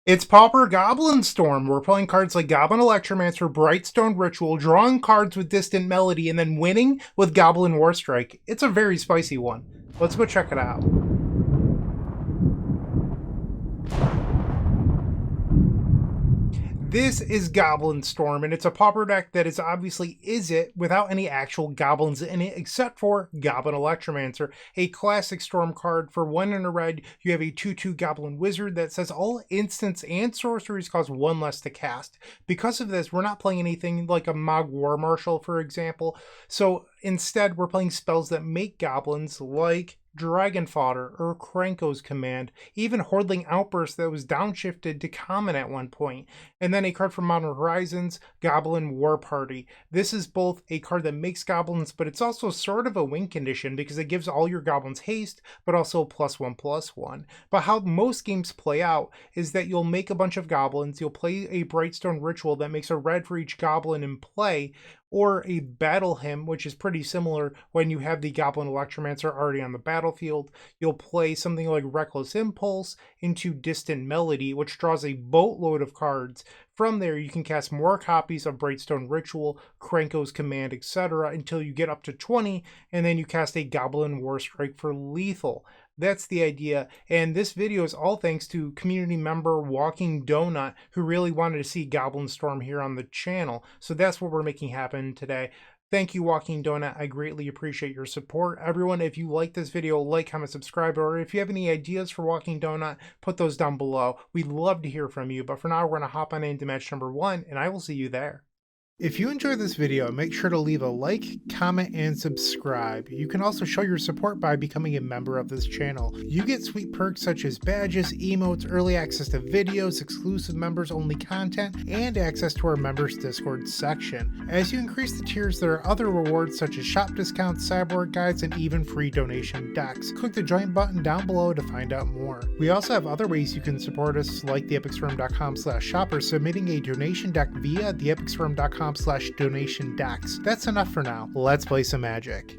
It's Pauper Goblin Storm. We're playing cards like Goblin Electromancer, Brightstone Ritual, drawing cards with Distant Melody, and then winning with Goblin Warstrike. It's a very spicy one. Let's go check it out. This is Goblin Storm, and it's a Pauper deck that is obviously Izzet without any actual goblins in it, except for Goblin Electromancer, a classic Storm card. For 1 and a red, you have a 2/2 Goblin Wizard that says all instants and sorceries cost 1 less to cast. Because of this, we're not playing anything like a Mog War Marshal, for example. So instead, we're playing spells that make goblins like Dragon Fodder or Krenko's Command, even Hordling Outburst that was downshifted to common at one point. And then a card from Modern Horizons, Goblin War Party. This is both a card that makes goblins, but it's also sort of a win condition because it gives all your goblins haste, but also +1/+1. But how most games play out is that you'll make a bunch of goblins, you'll play a Brightstone Ritual that makes a red for each goblin in play, or a Battle Hymn, which is pretty similar when you have the Goblin Electromancer already on the battlefield. You'll play something like Reckless Impulse into Distant Melody, which draws a boatload of cards. From there, you can cast more copies of Brightstone Ritual, Krenko's Command, etc. until you get up to 20, and then you cast a Goblin Warstrike for lethal. That's the idea, and this video is all thanks to community member Walking Donut, who really wanted to see Goblin Storm here on the channel, so that's what we're making happen today. Thank you, Walking Donut. I greatly appreciate your support. Everyone, if you like this video, like, comment, subscribe, or if you have any ideas for Walking Donut, put those down below. We'd love to hear from you, but for now, we're going to hop on into match number 1, and I will see you there. If you enjoyed this video, make sure to leave a like, comment, and subscribe. You can also show your support by becoming a member of this channel. You get sweet perks such as badges, emotes, early access to videos, exclusive members-only content, and access to our members Discord section. As you increase the tiers, there are other rewards such as shop discounts, cyborg guides, and even free donation decks. Click the join button down below to find out more. We also have other ways you can support us, like theepicstorm.com/shop or submitting a donation deck via theepicstorm.com/donation decks. That's enough for now. Let's play some Magic.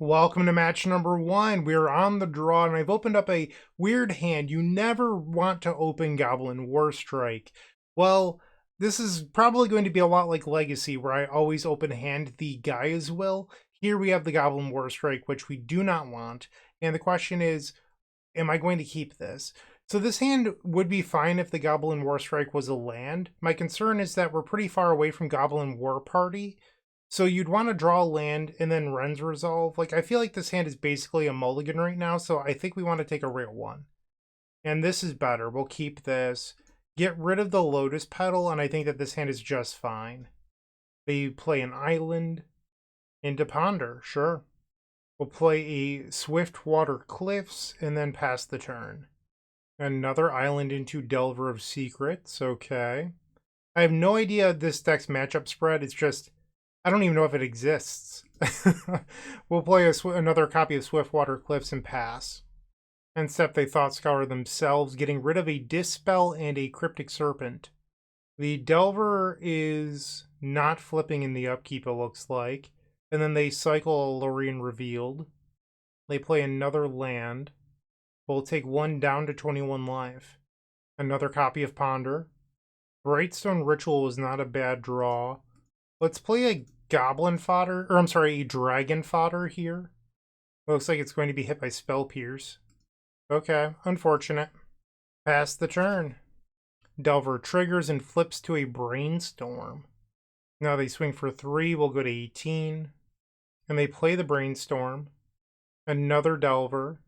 Welcome to match number 1. We're on the draw, and I've opened up a weird hand. You never want to open Goblin Warstrike. Well, this is probably going to be a lot like Legacy, where I always open hand the Gaia's Will. Here we have the Goblin Warstrike, which we do not want. And the question is, am I going to keep this? So this hand would be fine if the Goblin Warstrike was a land. My concern is that we're pretty far away from Goblin War Party. So you'd want to draw a land and then Ren's Resolve. Like, I feel like this hand is basically a mulligan right now, so I think we want to take a real one. And this is better. We'll keep this. Get rid of the Lotus Petal, and I think that this hand is just fine. They play an island into Ponder, sure. We'll play a Swiftwater Cliffs and then pass the turn. Another island into Delver of Secrets, okay. I have no idea this deck's matchup spread, it's just, I don't even know if it exists. We'll play another copy of Swiftwater Cliffs and pass. And step they Thought Scour themselves, getting rid of a Dispel and a Cryptic Serpent. The Delver is not flipping in the upkeep, it looks like. And then they cycle Lorien Revealed. They play another land. We'll take 1 down to 21 life. Another copy of Ponder. Brightstone Ritual was not a bad draw. Let's play a Goblin Fodder, or I'm sorry, a Dragon Fodder here. Looks like it's going to be hit by Spell Pierce. Okay, unfortunate. Pass the turn. Delver triggers and flips to a Brainstorm. Now they swing for 3, we'll go to 18. And they play the Brainstorm. Another Delver.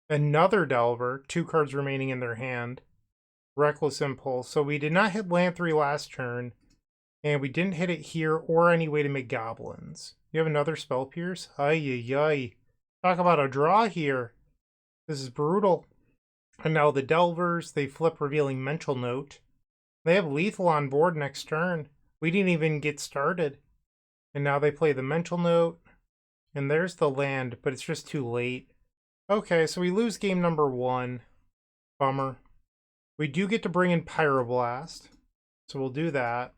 Another Delver. 2 cards remaining in their hand. Reckless Impulse. So we did not hit land 3 last turn. And we didn't hit it here or any way to make goblins. You have another Spell Pierce? Ay. Talk about a draw here. This is brutal. And now the Delvers, they flip revealing Mental Note. They have lethal on board next turn. We didn't even get started. And now they play the Mental Note. And there's the land, but it's just too late. Okay, so we lose game number 1. Bummer. We do get to bring in Pyroblast. So we'll do that.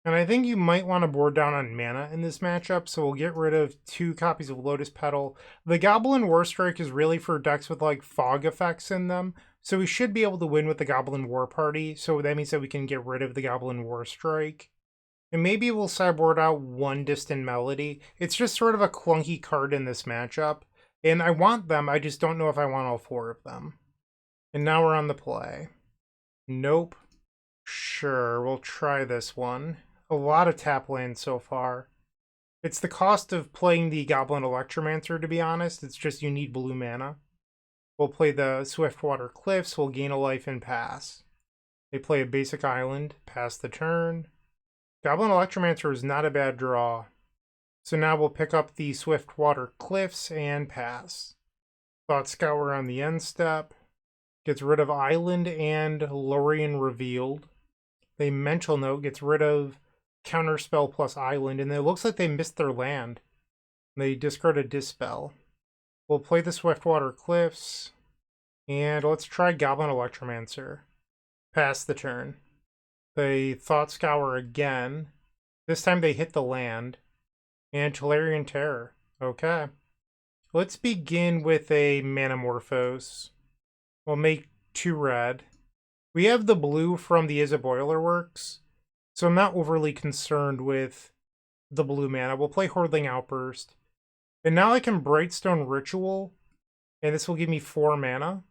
And I think you might want to board down on mana in this matchup, so we'll get rid of 2 copies of Lotus Petal. The Goblin Warstrike is really for decks with like fog effects in them, So we should be able to win with the Goblin War Party, so that means that we can get rid of the Goblin War Strike. And maybe we'll sideboard out one Distant Melody. It's just sort of a clunky card in this matchup. And I want them, I just don't know if I want all 4 of them. And now we're on the play. Nope. Sure, we'll try this one. A lot of tap lands so far. It's the cost of playing the Goblin Electromancer, to be honest. It's just you need blue mana. We'll play the Swiftwater Cliffs, we'll gain a life and pass. They play a basic island, pass the turn. Goblin Electromancer is not a bad draw. So now we'll pick up the Swiftwater Cliffs and pass. Thought Scour on the end step. Gets rid of Island and Lorien Revealed. They Mental Note, gets rid of Counterspell plus Island, and it looks like they missed their land. They discard a Dispel. We'll play the Swiftwater Cliffs, and let's try Goblin Electromancer. Pass the turn. They Thought Scour again. This time they hit the land. And Tolarian Terror. Okay. Let's begin with a Manamorphose. We'll make 2 red. We have the blue from the Izzet Boiler Works, so I'm not overly concerned with the blue mana. We'll play Hordling Outburst. And now I can Brightstone Ritual, and this will give me 4 mana.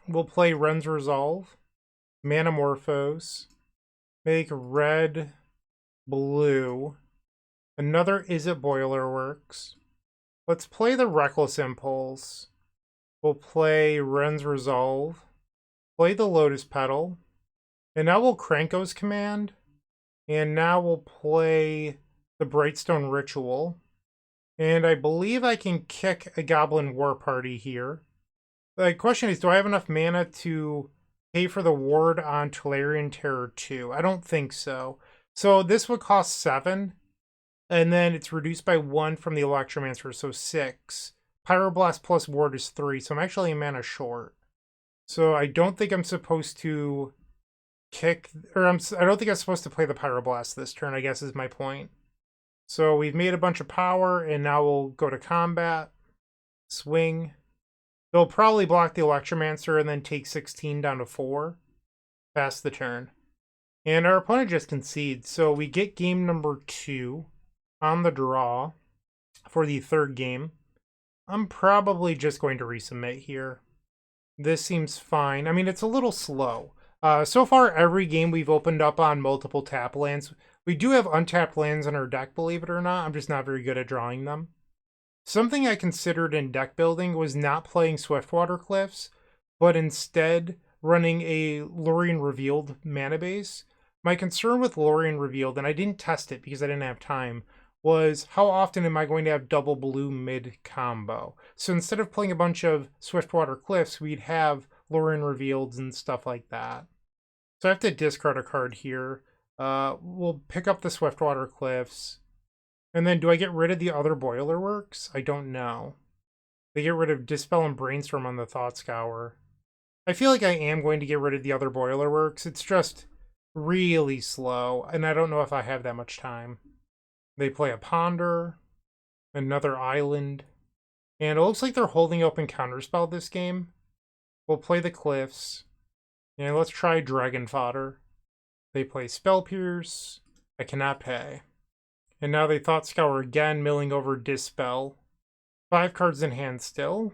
We'll play Ren's Resolve, Manamorphose, make red, blue, another Izzet Boiler Works. Let's play the Reckless Impulse. We'll play Ren's Resolve, play the Lotus Petal, and now we'll Krenko's Command, and now we'll play the Brightstone Ritual, and I believe I can kick a Goblin War Party here. The question is, do I have enough mana to pay for the ward on Tolarian Terror 2? I don't think so. So this would cost 7, and then it's reduced by 1 from the Electromancer, so 6. Pyroblast plus ward is 3, so I'm actually a mana short. So I don't think I'm supposed to kick, or I don't think I'm supposed to play the Pyroblast this turn, I guess is my point. So we've made a bunch of power, and now we'll go to combat. Swing. They'll probably block the Electromancer and then take 16 down to 4. Pass the turn. And our opponent just concedes, so we get game number 2 on the draw for the 3rd game. I'm probably just going to resubmit here. This seems fine. I mean, it's a little slow. So far, every game we've opened up on multiple tap lands. We do have untapped lands in our deck, believe it or not. I'm just not very good at drawing them. Something I considered in deck building was not playing Swiftwater Cliffs, but instead running a Lorien Revealed mana base. My concern with Lorien Revealed, and I didn't test it because I didn't have time, was how often am I going to have double blue mid combo? So instead of playing a bunch of Swiftwater Cliffs, we'd have Lorien Revealeds and stuff like that. So I have to discard a card here. We'll pick up the Swiftwater Cliffs. And then do I get rid of the other Boiler Works? I don't know. They get rid of Dispel and Brainstorm on the Thought Scour. I feel like I am going to get rid of the other Boiler Works. It's just really slow, and I don't know if I have that much time. They play a Ponder, another Island, and it looks like they're holding open Counterspell this game. We'll play the Cliffs, and let's try Dragon Fodder. They play Spell Pierce. I cannot pay. And now they Thought Scour again, milling over Dispel. 5 cards in hand still.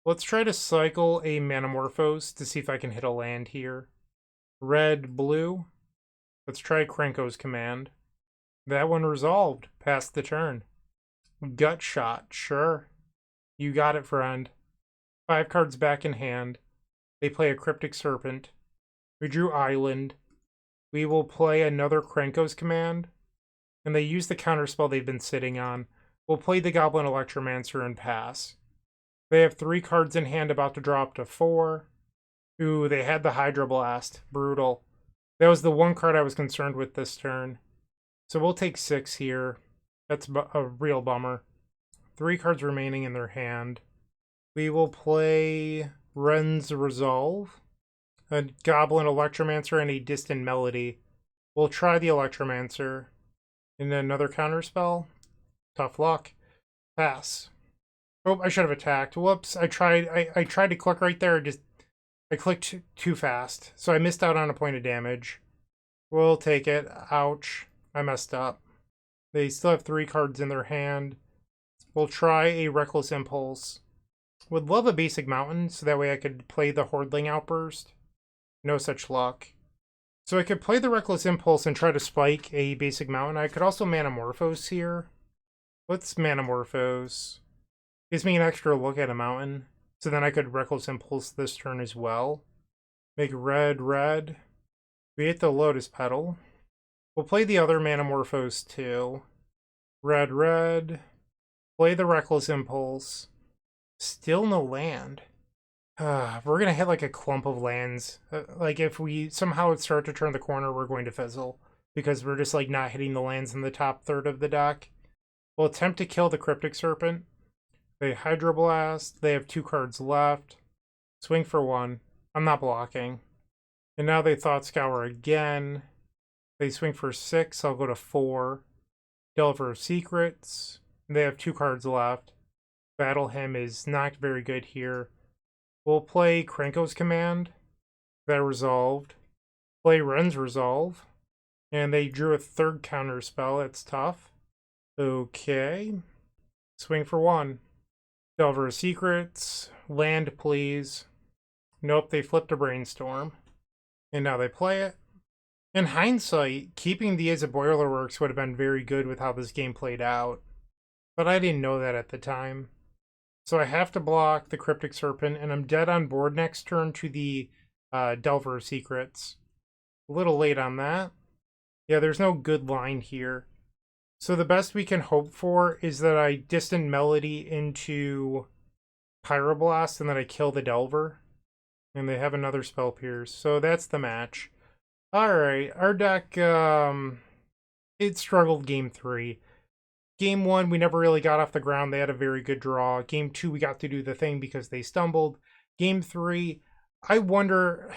Let's try to cycle a Manamorphose to see if I can hit a land here. Red, blue. Let's try Krenko's Command. That one resolved. Pass the turn. Gut Shot. Sure. You got it, friend. 5 cards back in hand. They play a Cryptic Serpent. We drew Island. We will play another Krenko's Command. And they use the counterspell they've been sitting on. We'll play the Goblin Electromancer and pass. They have 3 cards in hand about to drop to 4. Ooh, they had the Hydroblast. Brutal. That was the one card I was concerned with this turn. So we'll take 6 here. That's a real bummer. 3 cards remaining in their hand. We will play Ren's Resolve, a Goblin Electromancer, and a Distant Melody. We'll try the Electromancer. And then another counterspell. Tough luck. Pass. Oh, I should have attacked. Whoops. I tried to click right there. Just I clicked too fast, so I missed out on a point of damage. We'll take it. Ouch. I messed up. They still have 3 cards in their hand. We'll try a Reckless Impulse. Would love a basic mountain, so that way I could play the Hordling Outburst. No such luck. So I could play the Reckless Impulse and try to spike a basic mountain. I could also Manamorphose here. Let's Manamorphose. Gives me an extra look at a mountain. So then I could Reckless Impulse this turn as well. Make red, red. We hit the Lotus Petal. We'll play the other Manamorphose too. Red, red. Play the Reckless Impulse. Still no land. We're going to hit like a clump of lands. Like if we somehow start to turn the corner, we're going to fizzle. Because we're just like not hitting the lands in the top third of the deck. We'll attempt to kill the Cryptic Serpent. They Hydroblast. They have 2 cards left. Swing for 1. I'm not blocking. And now they Thought Scour again. They swing for 6. I'll go to 4. Delver of Secrets. They have 2 cards left. Battle Hymn is not very good here. We'll play Krenko's Command. That resolved. Play Ren's Resolve. And they drew a 3rd counter spell. That's tough. Okay. Swing for 1. Delver of Secrets. Land, please. Nope, they flipped a Brainstorm. And now they play it. In hindsight, keeping the Izzet Boilerworks would have been very good with how this game played out. But I didn't know that at the time. So I have to block the Cryptic Serpent, and I'm dead on board next turn to the Delver of Secrets. A little late on that. Yeah, there's no good line here. So the best we can hope for is that I Distant Melody into Pyroblast, and then I kill the Delver. And they have another Spell Pierce. So that's the match. Alright, our deck, it struggled game 3. Game 1, we never really got off the ground. They had a very good draw. Game 2, we got to do the thing because they stumbled. Game 3, I wonder,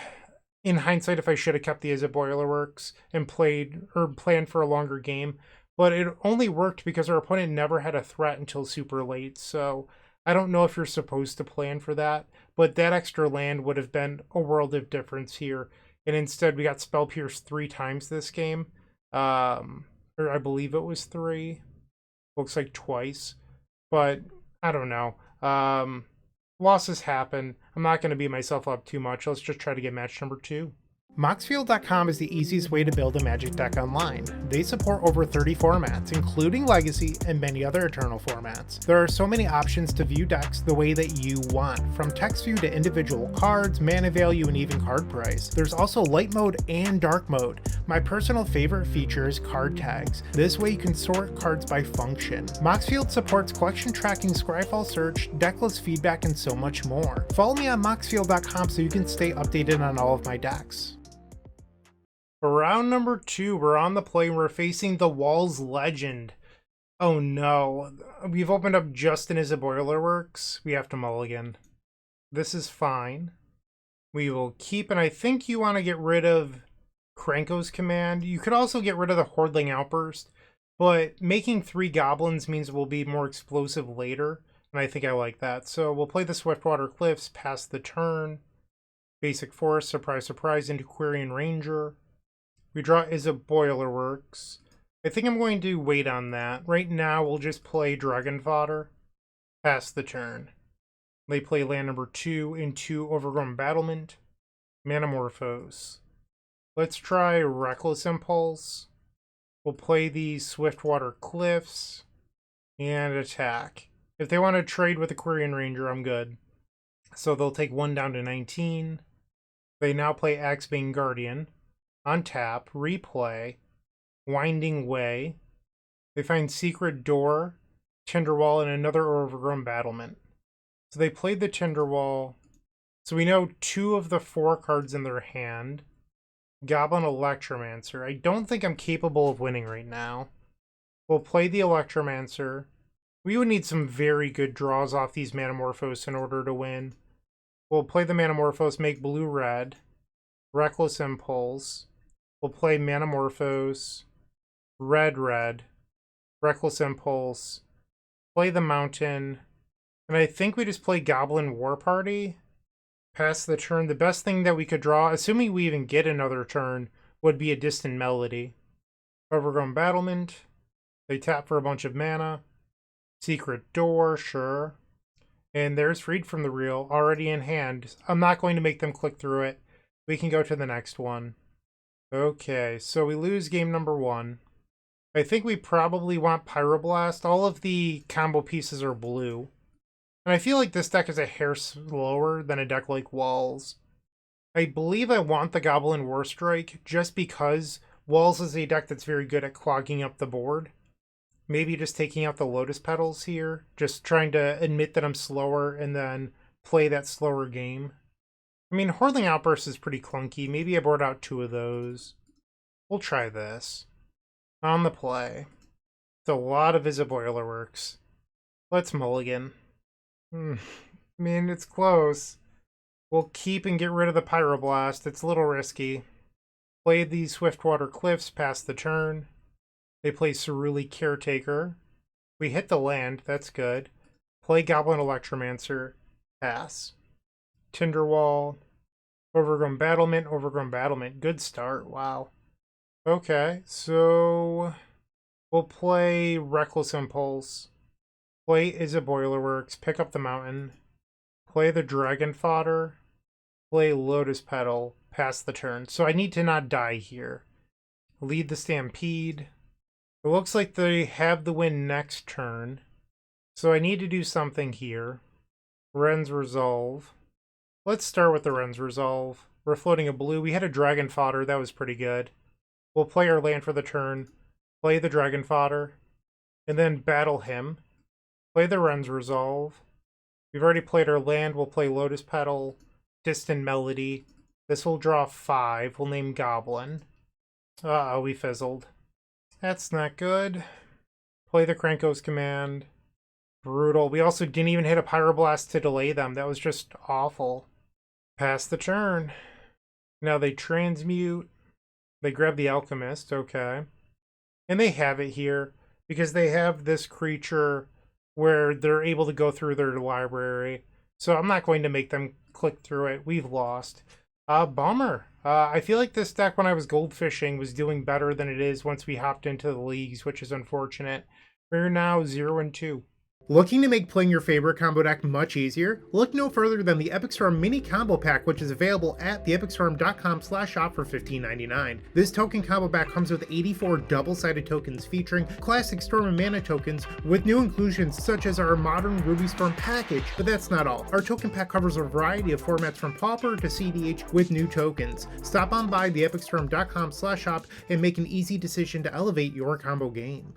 in hindsight, if I should have kept the Izzet Boilerworks and planned for a longer game. But it only worked because our opponent never had a threat until super late. So I don't know if you're supposed to plan for that. But that extra land would have been a world of difference here. And instead, we got Spell Pierce 3 times this game. Or I believe it was 3. Looks like twice. But I don't know. Losses happen. I'm not going to beat myself up too much. Let's just try to get match number 2. Moxfield.com is the easiest way to build a Magic deck online. They support over 30 formats, including Legacy and many other Eternal formats. There are so many options to view decks the way that you want, from text view to individual cards, mana value, and even card price. There's also light mode and dark mode. My personal favorite feature is card tags. This way you can sort cards by function. Moxfield supports collection tracking, Scryfall search, decklist feedback, and so much more. Follow me on Moxfield.com so you can stay updated on all of my decks. For round number 2, we're on the play. We're facing the Walls Legend. Oh no. We've opened up just an Izzet Boilerworks. We have to mulligan. This is fine. We will keep, and I think you want to get rid of Krenko's Command. You could also get rid of the Hordling Outburst, but making 3 goblins means we'll be more explosive later, and I think I like that. So we'll play the Swiftwater Cliffs, pass the turn. Basic Forest, surprise, surprise, into Quirion Ranger. We draw Izzet Boilerworks. I think I'm going to wait on that. Right now, we'll just play Dragon Fodder. Pass the turn. They play land number 2 into Overgrown Battlement. Manamorphose. Let's try Reckless Impulse. We'll play the Swiftwater Cliffs. And attack. If they want to trade with the Quirion Ranger, I'm good. So they'll take 1 down to 19. They now play Axebane Guardian. On tap, replay, Winding Way. They find Secret Door, Tinderwall, and another Overgrown Battlement. So they played the Tinderwall. So we know 2 of the 4 cards in their hand. Goblin Electromancer. I don't think I'm capable of winning right now. We'll play the Electromancer. We would need some very good draws off these Manamorphose in order to win. We'll play the Manamorphose, make blue-red. Reckless Impulse. We'll play Manamorphose, red, Reckless Impulse, play the Mountain, and I think we just play Goblin War Party, Pass the turn. The best thing that we could draw, assuming we even get another turn, would be a Distant Melody. Overgrown Battlement. They tap for a bunch of mana. Secret Door, sure. And there's Freed from the Real, already in hand. I'm not going to make them click through it. We can go to the next one. Okay, so we lose game number 1. I think we probably want Pyroblast. All of the combo pieces are blue. And I feel like this deck is a hair slower than a deck like Walls. I believe I want the Goblin Warstrike just because Walls is a deck that's very good at clogging up the board. Maybe just taking out the Lotus Petals here. Just trying to admit that I'm slower and then play that slower game. I mean, Hurling Outburst is pretty clunky. Maybe I board out 2 of those. We'll try this. On the play. It's a lot of Izzet Boilerworks. Let's mulligan. I mean, it's close. We'll keep and get rid of the Pyroblast. It's a little risky. Play the Swiftwater Cliffs, pass the turn. They play Cerulean Caretaker. We hit the land, that's good. Play Goblin Electromancer, pass. Tinderwall. Overgrown Battlement. Good start, wow. Okay, so we'll play Reckless Impulse, play Izzet Boilerworks, pick up the mountain, play the Dragon Fodder, play Lotus Petal, pass the turn. So I need to not die here. Lead the Stampede. It looks like they have the win next turn. So I need to do something here. Ren's Resolve. Let's start with the Ren's Resolve. We're floating a blue. We had a Dragon Fodder. That was pretty good. We'll play our land for the turn, play the Dragon Fodder, and then battle him. Play the Ren's Resolve. We've already played our land. We'll play Lotus Petal, Distant Melody. This will draw 5. We'll name Goblin. Uh-oh, we fizzled. That's not good. Play the Krankos Command. Brutal. We also didn't even hit a Pyroblast to delay them. That was just awful. Pass the turn. Now they transmute. They grab the Alchemist, okay. And they have it here because they have this creature where they're able to go through their library. So I'm not going to make them click through it. We've lost. Bummer. I feel like this deck when I was goldfishing was doing better than it is once we hopped into the leagues, which is unfortunate. We're now 0-2. Looking to make playing your favorite combo deck much easier? Look no further than the Epic Storm Mini Combo Pack, which is available at theepicstorm.com/shop for $15.99. This token combo pack comes with 84 double-sided tokens featuring classic Storm and Mana tokens with new inclusions such as our modern Ruby Storm package, but that's not all. Our token pack covers a variety of formats from Pauper to CDH with new tokens. Stop on by theepicstorm.com/shop and make an easy decision to elevate your combo game.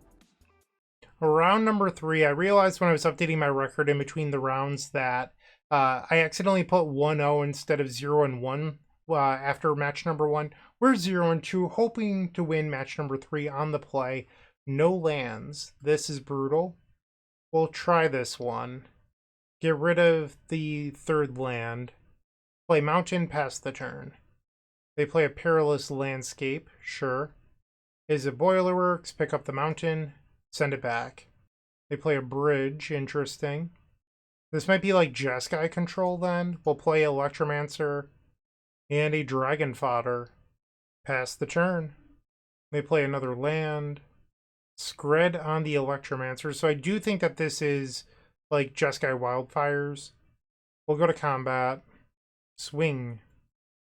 Round number 3, I realized when I was updating my record in between the rounds that I accidentally put 1-0 instead of 0-1 after match number 1. We're 0-2, hoping to win match number 3 on the play. No lands. This is brutal. We'll try this one. Get rid of the 3rd land. Play Mountain, pass the turn. They play a Perilous Landscape, sure. Izzet Boilerworks, pick up the Mountain. Send it back. They play a Bridge, interesting. This might be like Jeskai control then. We'll play Electromancer and a Dragon Fodder. Pass the turn. They play another land. Scred on the Electromancer. So I do think that this is like Jeskai Wildfires. We'll go to combat. Swing.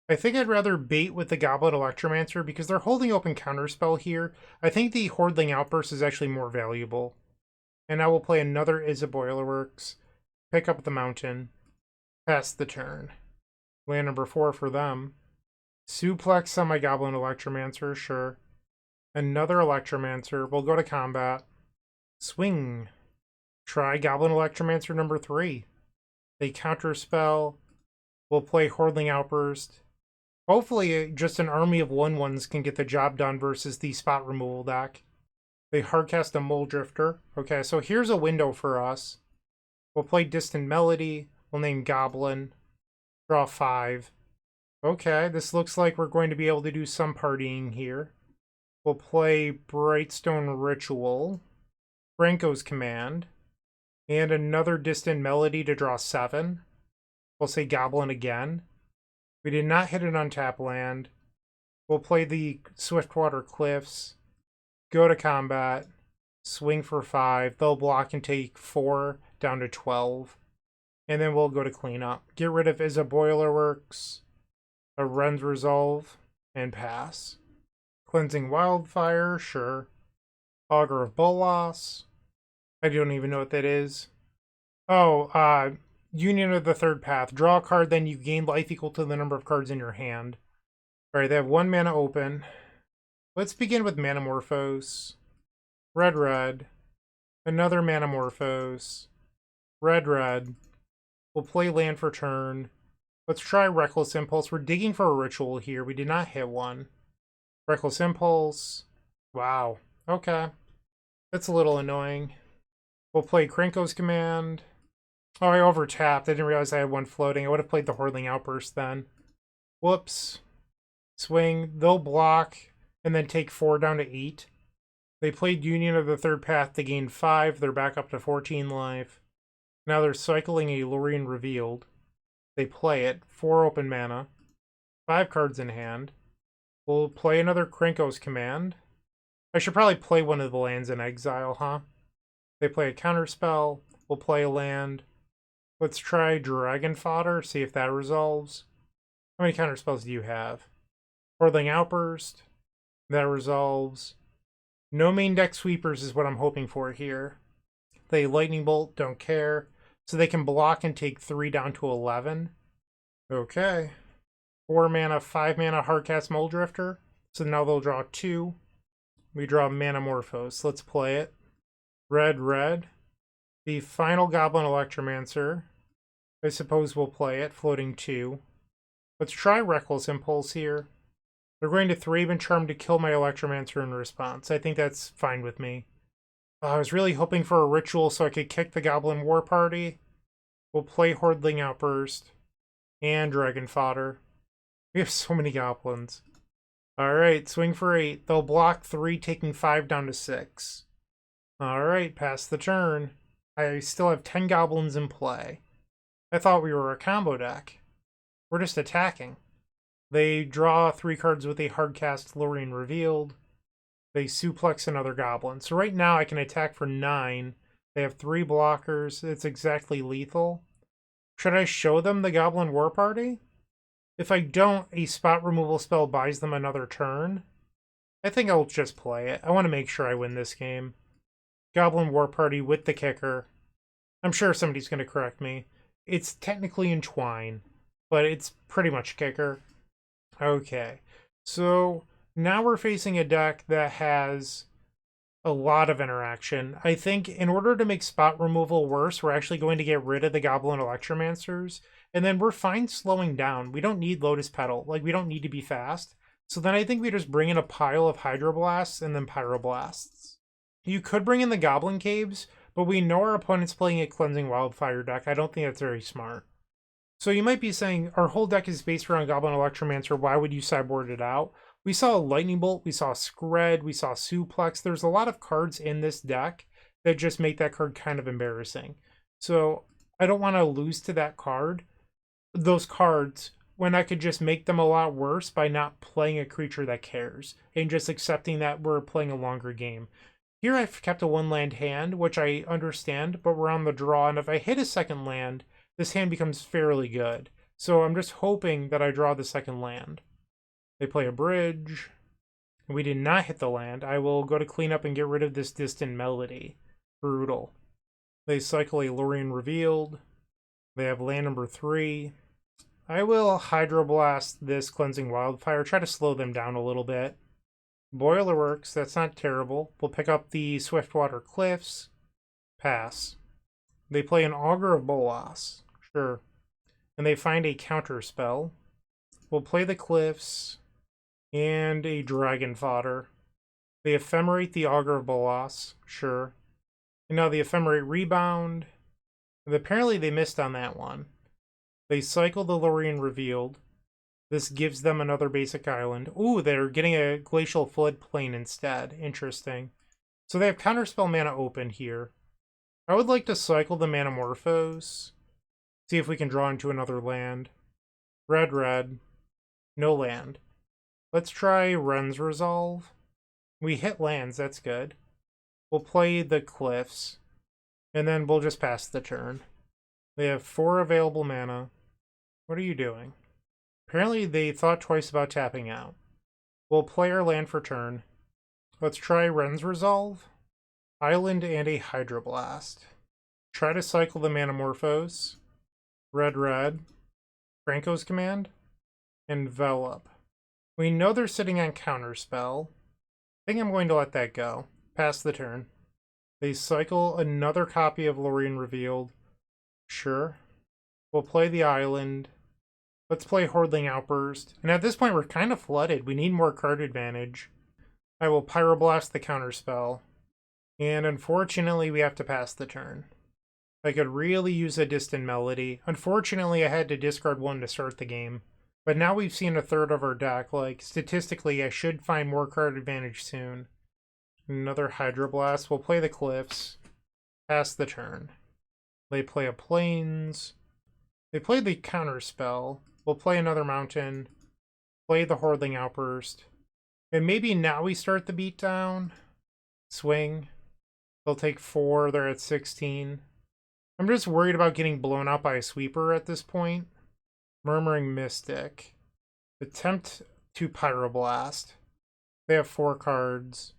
I think I'd rather bait with the Goblin Electromancer because they're holding open Counterspell here. I think the Hurling Outburst is actually more valuable. And now we'll play another Izzet Boilerworks. Pick up the Mountain. Pass the turn. Land number 4 for them. Suplex on my Goblin Electromancer, sure. Another Electromancer. We'll go to combat. Swing. Try Goblin Electromancer number 3. They Counterspell. We'll play Hurling Outburst. Hopefully, just an army of 1/1s can get the job done versus the spot removal deck. They hardcast a Mole Drifter. Okay, so here's a window for us. We'll play Distant Melody. We'll name Goblin. Draw 5. Okay, this looks like we're going to be able to do some partying here. We'll play Brightstone Ritual. Franco's Command. And another Distant Melody to draw 7. We'll say Goblin again. We did not hit an untap land. We'll play the Swiftwater Cliffs. Go to combat. Swing for 5. They'll block and take 4 down to 12. And then we'll go to cleanup. Get rid of Izzet Boilerworks, a Ren's Resolve, and pass. Cleansing Wildfire, sure. Augur of Bolas. I don't even know what that is. Oh, Union of the Third Path. Draw a card, then you gain life equal to the number of cards in your hand. Alright, they have 1 mana open. Let's begin with Manamorphose. Red, red. Another Manamorphose. Red, red. We'll play land for turn. Let's try Reckless Impulse. We're digging for a ritual here. We did not hit one. Reckless Impulse. Wow. Okay. That's a little annoying. We'll play Krenko's Command. Oh, I overtapped. I didn't realize I had one floating. I would have played the Hordling Outburst then. Whoops. Swing. They'll block and then take 4 down to 8. They played Union of the Third Path to gain 5. They're back up to 14 life. Now they're cycling a Lorien Revealed. They play it. 4 open mana. 5 cards in hand. We'll play another Krenko's Command. I should probably play one of the lands in exile, huh? They play a counterspell. We'll play a land. Let's try Dragon Fodder, see if that resolves. How many counterspells do you have? Hordling Outburst. That resolves. No main deck sweepers is what I'm hoping for here. They Lightning Bolt, don't care. So they can block and take 3 down to 11. Okay. 4 mana, 5 mana Hardcast Muldrifter. So now they'll draw 2. We draw Manamorphose. Let's play it. Red, red. The final Goblin Electromancer. I suppose we'll play it, floating 2. Let's try Reckless Impulse here. They're going to Thraben Charm to kill my Electromancer in response. I think that's fine with me. I was really hoping for a ritual so I could kick the Goblin War Party. We'll play Hordling Outburst and Dragon Fodder. We have so many goblins. Alright, swing for 8. They'll block 3, taking 5 down to 6. Alright, pass the turn. I still have 10 goblins in play. I thought we were a combo deck. We're just attacking. They draw 3 cards with a Hardcast Lorien Revealed. They suplex another goblin. So right now I can attack for 9. They have 3 blockers. It's exactly lethal. Should I show them the Goblin War Party? If I don't, a spot removal spell buys them another turn. I think I'll just play it. I want to make sure I win this game. Goblin War Party with the kicker. I'm sure somebody's going to correct me. It's technically Entwine, but it's pretty much kicker. Okay, so now we're facing a deck that has a lot of interaction. I think in order to make spot removal worse, we're actually going to get rid of the Goblin Electromancers, and then we're fine slowing down. We don't need Lotus Petal. Like, we don't need to be fast. So then I think we just bring in a pile of Hydroblasts and then Pyroblasts. You could bring in the Goblin Caves, but we know our opponent's playing a Cleansing Wildfire deck. I don't think that's very smart. So you might be saying, our whole deck is based around Goblin Electromancer, why would you sideboard it out? We saw Lightning Bolt, we saw Scred, we saw Suplex. There's a lot of cards in this deck that just make that card kind of embarrassing. So I don't want to lose to that card, those cards, when I could just make them a lot worse by not playing a creature that cares and just accepting that we're playing a longer game. Here I've kept a 1-land hand, which I understand, but we're on the draw, and if I hit a second land, this hand becomes fairly good. So I'm just hoping that I draw the second land. They play a bridge. We did not hit the land. I will go to clean up and get rid of this Distant Melody. Brutal. They cycle a Lorien Revealed. They have land number 3. I will Hydroblast this Cleansing Wildfire. Try to slow them down a little bit. Boilerworks, that's not terrible. We'll pick up the Swiftwater Cliffs. Pass. They play an Augur of Bolas. Sure. And they find a counter spell. We'll play the Cliffs and a Dragon Fodder. They ephemerate the Augur of Bolas. Sure. And now the Ephemerate Rebound. And apparently they missed on that one. They cycle the Lorien Revealed. This gives them another basic island. Ooh, they're getting a Glacial Floodplain instead. Interesting. So they have Counterspell mana open here. I would like to cycle the Manamorphose. See if we can draw into another land. Red, red. No land. Let's try Wren's Resolve. We hit lands, that's good. We'll play the Cliffs. And then we'll just pass the turn. They have 4 available mana. What are you doing? Apparently they thought twice about tapping out. We'll play our land for turn. Let's try Wren's Resolve, Island, and a Hydroblast. Try to cycle the Manamorphose. Red, red. Franco's Command. Envelop. We know they're sitting on Counterspell. I think I'm going to let that go. Pass the turn. They cycle another copy of Lorien Revealed. Sure. We'll play the Island. Let's play Hordling Outburst. And at this point, we're kind of flooded. We need more card advantage. I will Pyroblast the Counterspell. And unfortunately, we have to pass the turn. I could really use a Distant Melody. Unfortunately, I had to discard 1 to start the game. But now we've seen a third of our deck. Like, statistically, I should find more card advantage soon. Another Hydroblast. We'll play the Cliffs. Pass the turn. They play a Plains. They play the Counterspell. We'll play another Mountain. Play the Hordling Outburst. And maybe now we start the beatdown. Swing. They'll take 4. They're at 16. I'm just worried about getting blown out by a sweeper at this point. Murmuring Mystic. Attempt to Pyroblast. They have 4 cards.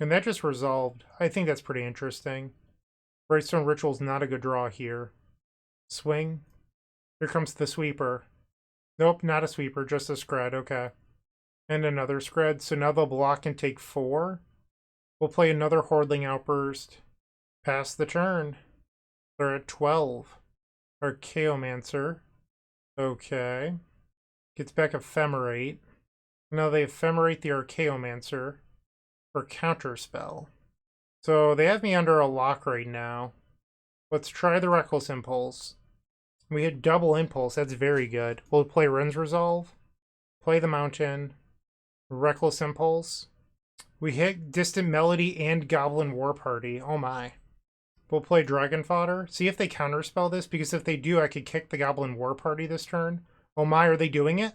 And that just resolved. I think that's pretty interesting. Brightstone Ritual's not a good draw here. Swing. Here comes the sweeper. Nope, not a sweeper, just a scred, okay. And another scred, so now they'll block and take 4. We'll play another Hordling Outburst. Pass the turn. They're at 12. Archaeomancer. Okay. Gets back Ephemerate. Now they Ephemerate the Archaeomancer for Counterspell. So they have me under a lock right now. Let's try the Reckless Impulse. We hit double Impulse, that's very good. We'll play Wren's Resolve. Play the Mountain. Reckless Impulse. We hit Distant Melody and Goblin War Party. Oh my. We'll play Dragon Fodder. See if they counterspell this, because if they do, I could kick the Goblin War Party this turn. Oh my, are they doing it?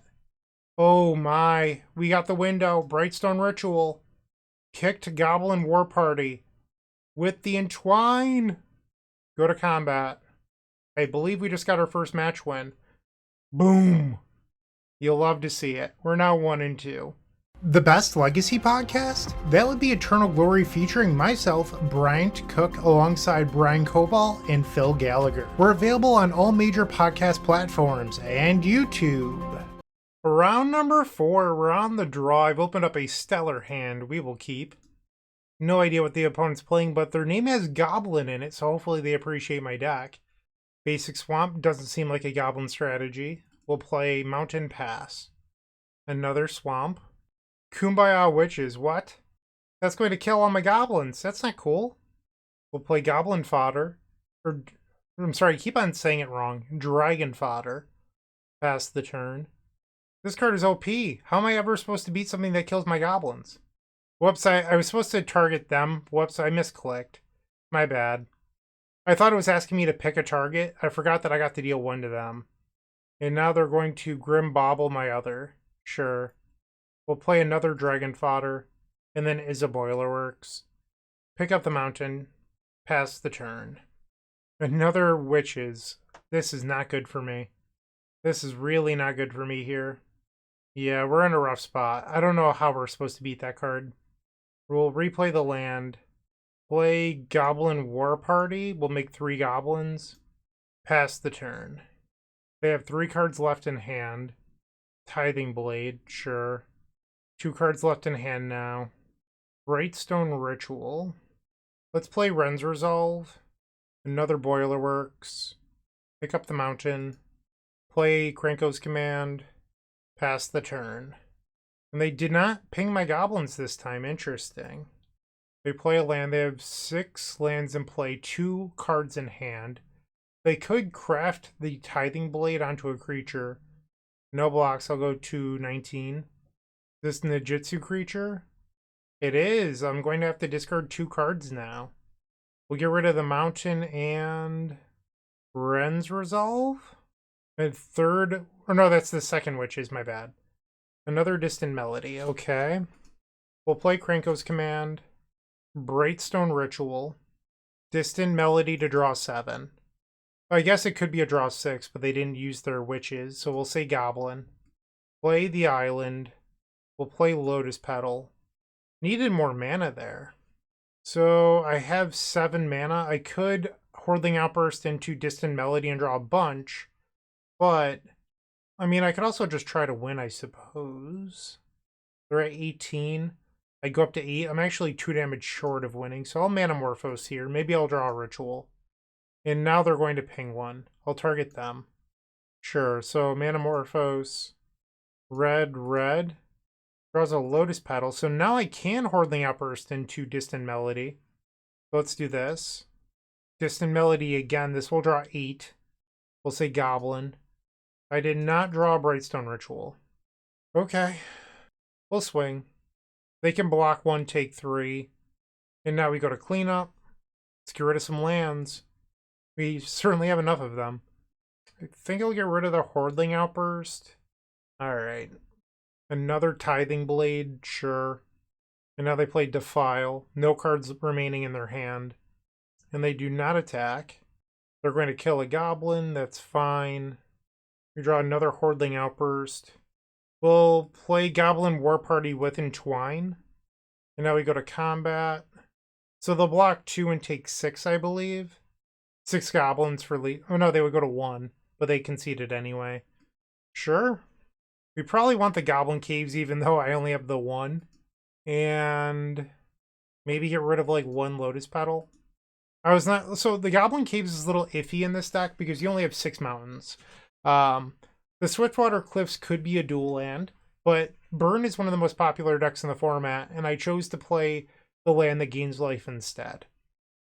Oh my. We got the window. Brightstone Ritual. Kicked Goblin War Party. With the Entwine. Go to combat. I believe we just got our first match win. Boom. You'll love to see it. We're now 1-2. The best Legacy podcast? That would be Eternal Glory, featuring myself, Bryant Cook, alongside Brian Cobalt and Phil Gallagher. We're available on all major podcast platforms and YouTube. Round number 4, we're on the draw. I've opened up a stellar hand we will keep. No idea what the opponent's playing, but their name has Goblin in it, so hopefully they appreciate my deck. Basic Swamp doesn't seem like a Goblin strategy. We'll play Mountain Pass. Another Swamp. Kumbaya Witches, what? That's going to kill all my goblins. That's not cool. We'll play Goblin Fodder. I'm sorry, I keep on saying it wrong. Dragon Fodder. Pass the turn. This card is OP. How am I ever supposed to beat something that kills my goblins? Whoops, I was supposed to target them. Whoops, I misclicked. My bad. I thought it was asking me to pick a target. I forgot that I got to deal 1 to them. And now they're going to Grim Bobble my other. Sure. We'll play another Dragon Fodder. And then Izzet Boilerworks. Pick up the Mountain. Pass the turn. Another Witches. This is not good for me. This is really not good for me here. Yeah, we're in a rough spot. I don't know how we're supposed to beat that card. We'll replay the land. Play Goblin War Party. We'll make 3 goblins. Pass the turn. They have 3 cards left in hand. Tithing Blade, sure. 2 cards left in hand now. Brightstone Ritual. Let's play Wren's Resolve. Another Boilerworks. Pick up the Mountain. Play Kranko's Command. Pass the turn. And they did not ping my goblins this time. Interesting. They play a land. They have 6 lands in play, 2 cards in hand. They could craft the Tithing Blade onto a creature. No blocks. I'll go to 19. This Nijitsu creature? It is. I'm going to have to discard 2 cards now. We'll get rid of the Mountain and Ren's Resolve? And third, or no, that's the second Witches, my bad. Another Distant Melody, okay. We'll play Krenko's Command, Brightstone Ritual, Distant Melody to draw 7. I guess it could be a draw 6, but they didn't use their Witches, so we'll say Goblin. Play the Island. We'll play Lotus Petal. Needed more mana there. So I have 7 mana. I could Hordeling Outburst into Distant Melody and draw a bunch, but I mean, I could also just try to win, I suppose. They're at 18. I go up to 8. I'm actually 2 damage short of winning, so I'll Manamorphose here. Maybe I'll draw a Ritual. And now they're going to ping one. I'll target them. Sure, so Manamorphose. Red. Draws a Lotus Petal. So now I can Hordeling Outburst into Distant Melody. Let's do this. Distant Melody again. This will draw 8. We'll say Goblin. I did not draw a Brightstone Ritual. Okay. We'll swing. They can block 1, take 3. And now we go to cleanup. Let's get rid of some lands. We certainly have enough of them. I think I'll get rid of the Hordeling Outburst. Alright. Another Tithing Blade, sure. And now they play Defile. No cards remaining in their hand. And they do not attack. They're going to kill a Goblin, that's fine. We draw another Hordeling Outburst. We'll play Goblin War Party with Entwine. And now we go to combat. So they'll block 2 and take 6, I believe. 6 Goblins for oh no, they would go to 1. But they conceded anyway. Sure. We probably want the Goblin Caves even though I only have the 1. And maybe get rid of like 1 Lotus Petal. I was not... So the Goblin Caves is a little iffy in this deck because you only have 6 mountains. The Swiftwater Cliffs could be a dual land, but Burn is one of the most popular decks in the format, and I chose to play the land that gains life instead.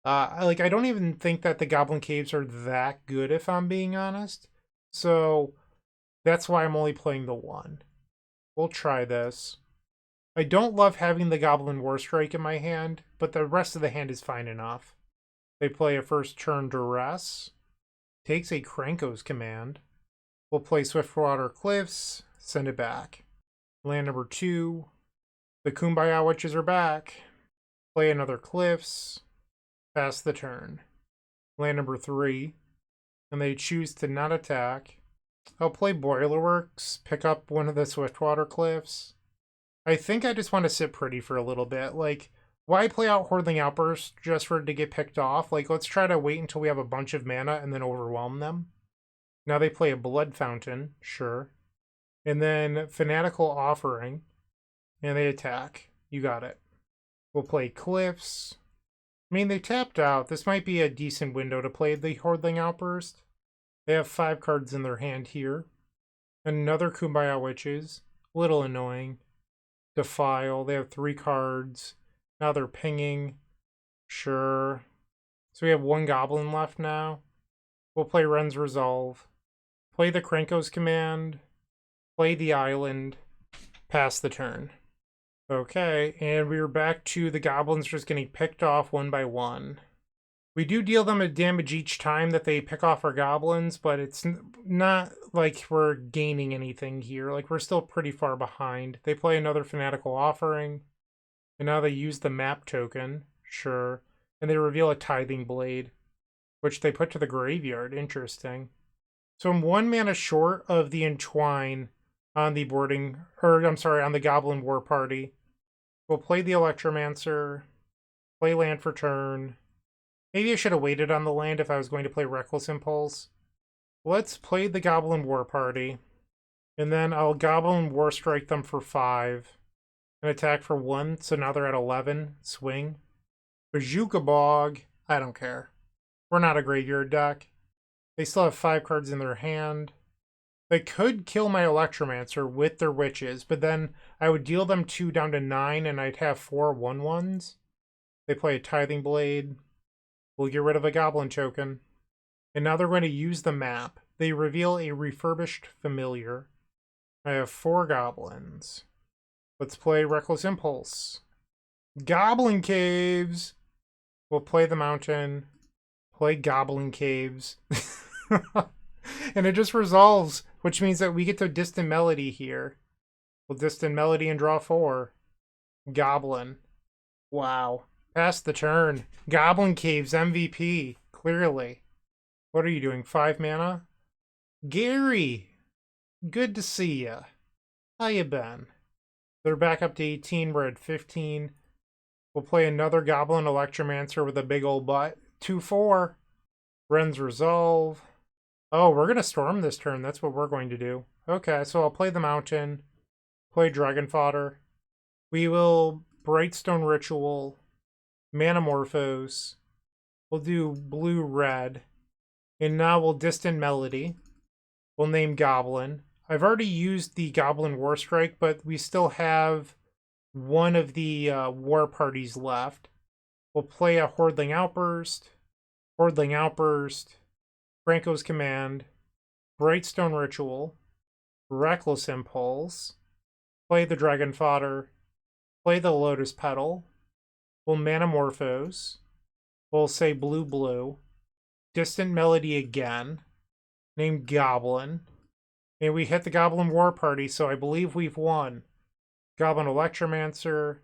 I don't even think that the Goblin Caves are that good, if I'm being honest. So that's why I'm only playing the 1. We'll try this. I don't love having the Goblin War Strike in my hand, but the rest of the hand is fine enough. They play a first turn Duress. Takes a Krenko's Command. We'll play Swiftwater Cliffs. Send it back. Land number 2. The Kumbaya Witches are back. Play another Cliffs. Pass the turn. Land number 3. And they choose to not attack. I'll play Boilerworks. Pick up one of the Swiftwater Cliffs. I think I just want to sit pretty for a little bit. Like, why play out Hordeling Outburst just for it to get picked off? Like, let's try to wait until we have a bunch of mana and then overwhelm them. Now they play a Blood Fountain, sure. And then Fanatical Offering. And they attack. You got it. We'll play Cliffs. I mean, they tapped out. This might be a decent window to play the Hordeling Outburst. They have 5 cards in their hand here. Another Kumbaya Witches. Little annoying. Defile. They have 3 cards. Now they're pinging. Sure. So we have 1 Goblin left now. We'll play Ren's Resolve. Play the Krenko's Command. Play the Island. Pass the turn. Okay, and we're back to the Goblins just getting picked off 1 by 1. We do deal them a damage each time that they pick off our Goblins, but it's not like we're gaining anything here. Like, we're still pretty far behind. They play another Fanatical Offering. And now they use the map token. Sure. And they reveal a Tithing Blade, which they put to the graveyard. Interesting. So I'm 1 mana short of the Entwine on the boarding, or I'm sorry, on the Goblin War Party. We'll play the Electromancer, play land for turn. Maybe I should have waited on the land if I was going to play Reckless Impulse. Let's play the Goblin War Party, and then I'll Goblin War Strike them for 5, and attack for 1, so now they're at 11, swing. Bazooka Bog, I don't care. We're not a graveyard deck. They still have 5 cards in their hand. They could kill my Electromancer with their Witches, but then I would deal them 2 down to 9, and I'd have 4 1/1s. They play a Tithing Blade. We'll get rid of a Goblin token. And now they're going to use the map. They reveal a Refurbished Familiar. I have 4 Goblins. Let's play Reckless Impulse. Goblin Caves! We'll play the Mountain. Play Goblin Caves. And it just resolves, which means that we get to Distant Melody here. We'll Distant Melody and draw 4. Goblin. Wow. Pass the turn. Goblin Caves MVP. Clearly. What are you doing? 5 mana? Gary! Good to see ya. How you been? They're back up to 18. We're at 15. We'll play another Goblin Electromancer with a big old butt. 2-4. Ren's Resolve. Oh, we're going to Storm this turn. That's what we're going to do. Okay, so I'll play the Mountain. Play Dragon Fodder. We will Brightstone Ritual. Manamorphose. We'll do blue-red. And now we'll Distant Melody. We'll name Goblin. I've already used the Goblin War Strike, but we still have one of the war parties left. We'll play a Hordling Outburst. Hordling Outburst. Franco's Command. Brightstone Ritual. Reckless Impulse. Play the Dragon Fodder. Play the Lotus Petal. We'll Manamorphose. We'll say blue-blue. Distant Melody again. Name Goblin. And we hit the Goblin War Party, so I believe we've won. Goblin Electromancer.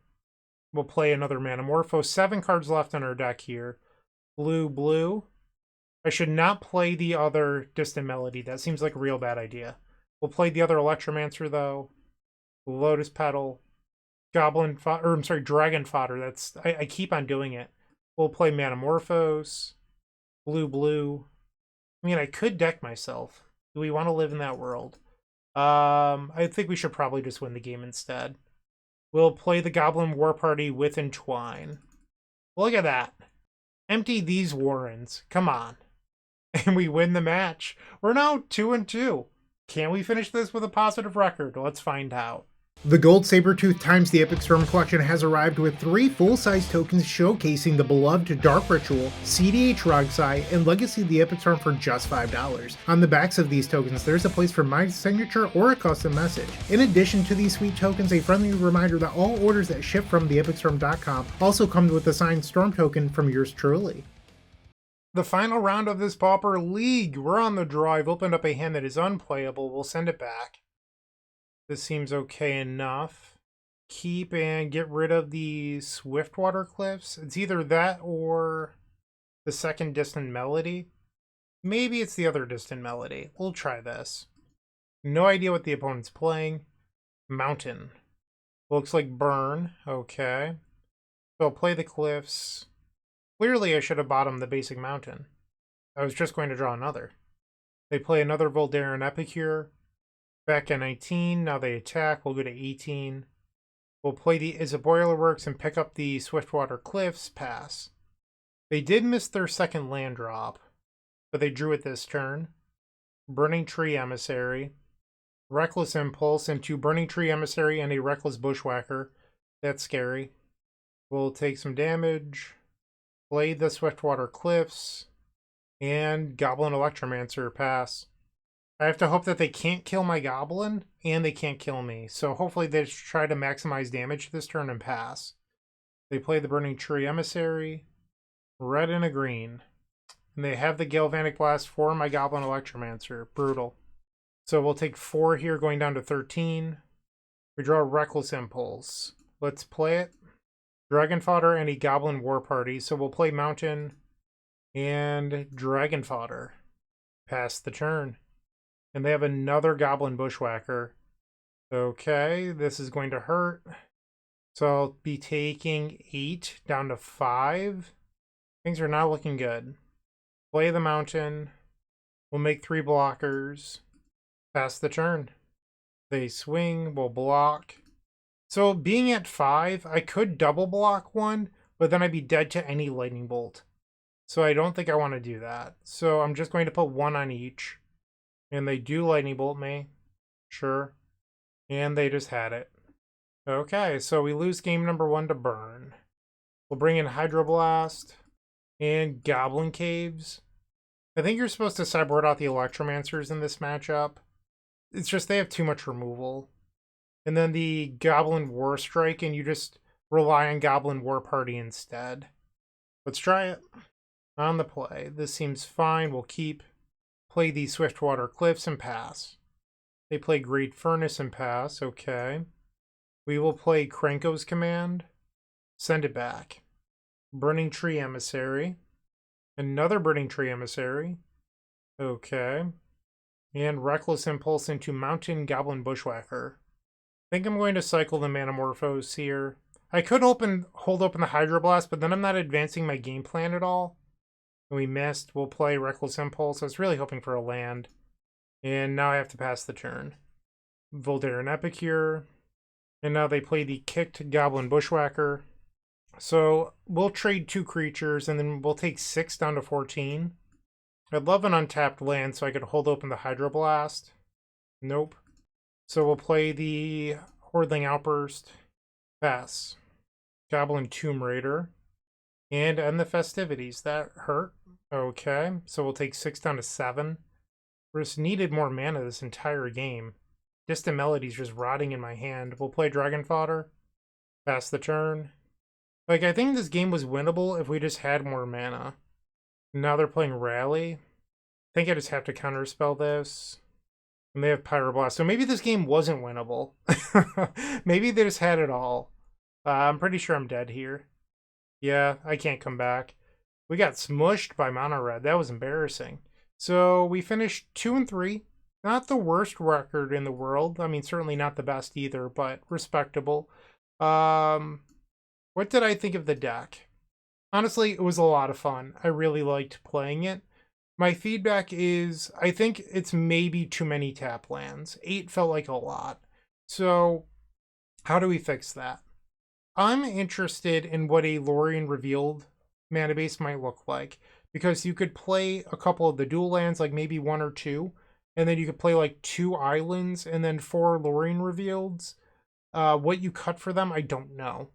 We'll play another Manamorphose. 7 cards left on our deck here. Blue-blue. I should not play the other Distant Melody. That seems like a real bad idea. We'll play the other Electromancer, though. Lotus Petal. Dragon Fodder. I keep on doing it. We'll play Manamorphose. Blue-blue. I mean, I could deck myself. Do we want to live in that world? I think we should probably just win the game instead. We'll play the Goblin War Party with Entwine. Look at that. Empty these warrens. Come on. And we win the match. We're now 2-2. Can we finish this with a positive record? Let's find out. The Gold Sabertooth times the Epic Storm collection has arrived with 3 full-size tokens showcasing the beloved Dark Ritual, CDH Rogsai, and Legacy of the Epic Storm for just $5. On the backs of these tokens, there's a place for my signature or a custom message. In addition to these sweet tokens, a friendly reminder that all orders that ship from theepicstorm.com also come with a signed Storm token from yours truly. The final round of this Pauper League. We're on the draw. I've opened up a hand that is unplayable. We'll send it back. This seems okay enough. Keep and get rid of the Swiftwater Cliffs. It's either that or the second Distant Melody. Maybe it's the other Distant Melody. We'll try this. No idea what the opponent's playing. Mountain. Looks like Burn. Okay. So I'll play the Cliffs. Clearly I should have bottomed the basic Mountain. I was just going to draw another. They play another Voldaren Epicure. Back at 19, now they attack. We'll go to 18. We'll play the Izzet Boilerworks and pick up the Swiftwater Cliffs. Pass. They did miss their second land drop, but they drew it this turn. Burning Tree Emissary. Reckless Impulse into Burning Tree Emissary and a Reckless Bushwhacker. That's scary. We'll take some damage. Play the Swiftwater Cliffs. And Goblin Electromancer. Pass. I have to hope that they can't kill my Goblin, and they can't kill me. So hopefully they try to maximize damage this turn and pass. They play the Burning Tree Emissary, red and a green. And they have the Galvanic Blast for my Goblin Electromancer. Brutal. So we'll take 4 here, going down to 13. We draw a Reckless Impulse. Let's play it. Dragon Fodder and a Goblin War Party. So we'll play Mountain and Dragon Fodder. Pass the turn. And they have another Goblin Bushwhacker. Okay, this is going to hurt. So I'll be taking 8 down to 5. Things are not looking good. Play the Mountain. We'll make 3 blockers. Pass the turn. They swing, we'll block. So being at 5, I could double block 1, but then I'd be dead to any Lightning Bolt. So I don't think I want to do that. So I'm just going to put 1 on each. And they do Lightning Bolt me. Sure. And they just had it. Okay, so we lose game number 1 to Burn. We'll bring in Hydroblast and Goblin Caves. I think you're supposed to sideboard out the Electromancers in this matchup. It's just they have too much removal. And then the Goblin War Strike, and you just rely on Goblin War Party instead. Let's try it. On the play. This seems fine. We'll keep. Play the Swiftwater Cliffs and pass. They play Great Furnace and pass. Okay. We will play Krenko's Command. Send it back. Burning Tree Emissary. Another Burning Tree Emissary. Okay. And Reckless Impulse into Mountain Goblin Bushwhacker. I think I'm going to cycle the Manamorphose here. I could hold open the Hydroblast, but then I'm not advancing my game plan at all. And we missed. We'll play Reckless Impulse. I was really hoping for a land. And now I have to pass the turn. Voldaren Epicure. And now they play the kicked Goblin Bushwhacker. So we'll trade 2 creatures, and then we'll take 6 down to 14. I'd love an untapped land so I could hold open the Hydroblast. Nope. So we'll play the Hordling Outburst. Pass. Goblin Tomb Raider. And end the festivities. That hurt. Okay. So we'll take 6 down to 7. We just needed more mana this entire game. Distant Melody's just rotting in my hand. We'll play Dragon Fodder. Pass the turn. Like, I think this game was winnable if we just had more mana. Now they're playing Rally. I think I just have to counterspell this. And they have Pyroblast. So maybe this game wasn't winnable. Maybe they just had it all. I'm pretty sure I'm dead here. Yeah, I can't come back. We got smushed by Mono Red. That was embarrassing. So we finished 2-3. Not the worst record in the world. I mean, certainly not the best either, but respectable. What did I think of the deck? Honestly, it was a lot of fun. I really liked playing it. My feedback is, I think it's maybe too many tap lands. 8 felt like a lot. So, how do we fix that? I'm interested in what a Lorien Revealed mana base might look like. Because you could play a couple of the dual lands, like maybe 1 or 2. And then you could play like 2 islands and then 4 Lorien Revealeds. What you cut for them, I don't know.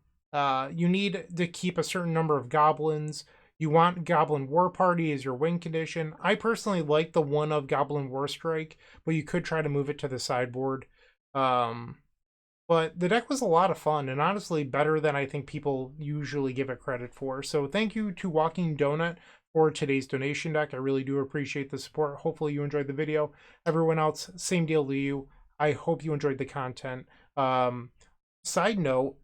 You need to keep a certain number of goblins. You want Goblin War Party as your win condition. I personally like the one of Goblin War Strike, but you could try to move it to the sideboard. But the deck was a lot of fun, and honestly better than I think people usually give it credit for. So thank you to Walking Donut for today's donation deck. I really do appreciate the support. Hopefully you enjoyed the video. Everyone else, same deal to you. I hope you enjoyed the content. Side note,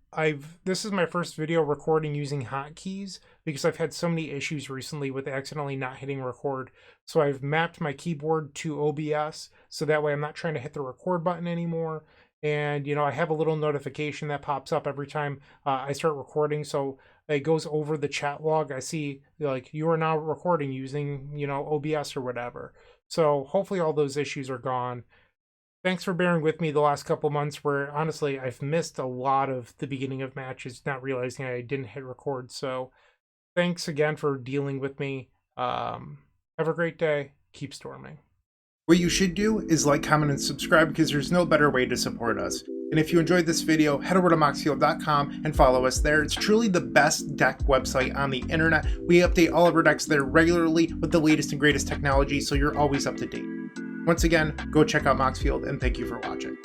this is my first video recording using hotkeys because I've had so many issues recently with accidentally not hitting record. So I've mapped my keyboard to OBS so that way I'm not trying to hit the record button anymore. And, you know, I have a little notification that pops up every time I start recording. So it goes over the chat log. I see, like, you are now recording using, you know, OBS or whatever. So hopefully all those issues are gone. Thanks for bearing with me the last couple months where, honestly, I've missed a lot of the beginning of matches, not realizing I didn't hit record. So thanks again for dealing with me. Have a great day. Keep storming. What you should do is like, comment, and subscribe because there's no better way to support us. And if you enjoyed this video, head over to moxfield.com and follow us there. It's truly the best deck website on the internet. We update all of our decks there regularly with the latest and greatest technology, so you're always up to date. Once again, go check out Moxfield, and thank you for watching.